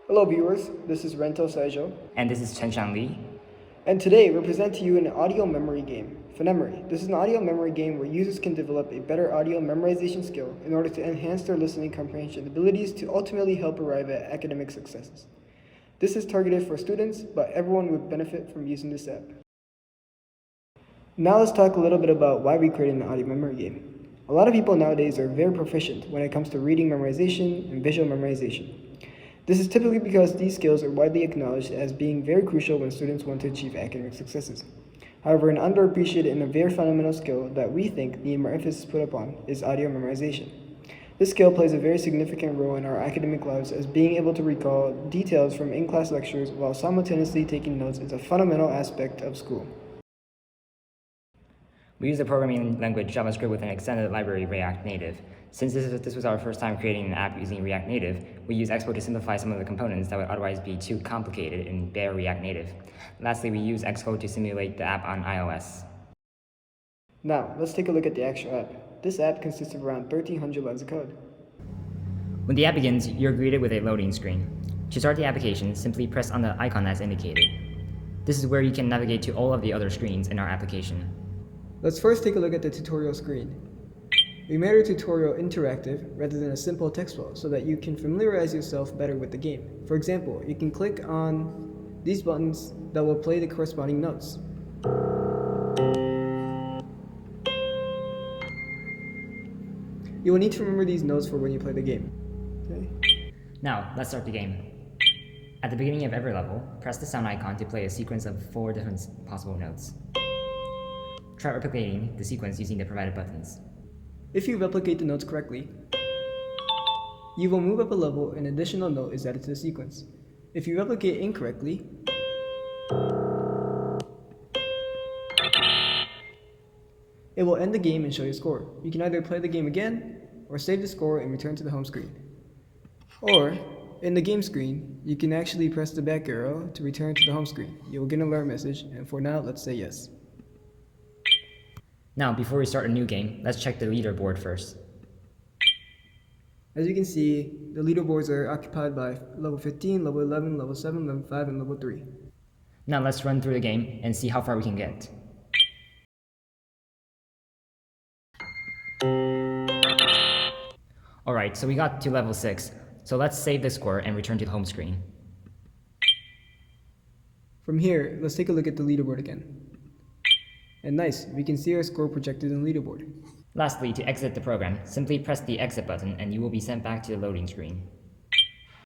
Hello viewers, this is Rento Saijo, And this is Chen Li. and today we present to you an audio memory game, Phonemory. This is an audio memory game where users can develop a better audio memorization skill in order to enhance their listening comprehension abilities to ultimately help arrive at academic successes. This is targeted for students, but everyone would benefit from using this app. Now let's talk a little bit about why we created an audio memory game. A lot of people nowadays are very proficient when it comes to reading memorization and visual memorization. This is typically because these skills are widely acknowledged as being very crucial when students want to achieve academic successes. However, an underappreciated and a very fundamental skill that we think need more emphasis put upon is audio memorization. This skill plays a very significant role in our academic lives, as being able to recall details from in-class lectures while simultaneously taking notes is a fundamental aspect of school. We use the programming language JavaScript with an extended library React Native. Since this was our first time creating an app using React Native, we use Expo to simplify some of the components that would otherwise be too complicated in bare React Native. Lastly, we use Xcode to simulate the app on iOS. Now, let's take a look at the actual app. This app consists of around 1,300 lines of code. When the app begins, you're greeted with a loading screen. To start the application, simply press on the icon as indicated. This is where you can navigate to all of the other screens in our application. Let's first take a look at the tutorial screen. We made our tutorial interactive rather than a simple text flow so that you can familiarize yourself better with the game. For example, you can click on these buttons that will play the corresponding notes. You will need to remember these notes for when you play the game. Okay? Now, let's start the game. At the beginning of every level, press the sound icon to play a sequence of 4 different possible notes. Try replicating the sequence using the provided buttons. If you replicate the notes correctly, you will move up a level and an additional note is added to the sequence. If you replicate incorrectly, it will end the game and show your score. You can either play the game again, or save the score and return to the home screen. Or, in the game screen, you can actually press the back arrow to return to the home screen. You will get an alert message, and for now, let's say yes. Now, before we start a new game, let's check the leaderboard first. As you can see, the leaderboards are occupied by level 15, level 11, level 7, level 5, and level 3. Now let's run through the game and see how far we can get. Alright, so we got to level 6, so let's save the score and return to the home screen. From here, let's take a look at the leaderboard again. And nice, we can see our score projected in the leaderboard. Lastly, to exit the program, simply press the exit button and you will be sent back to the loading screen.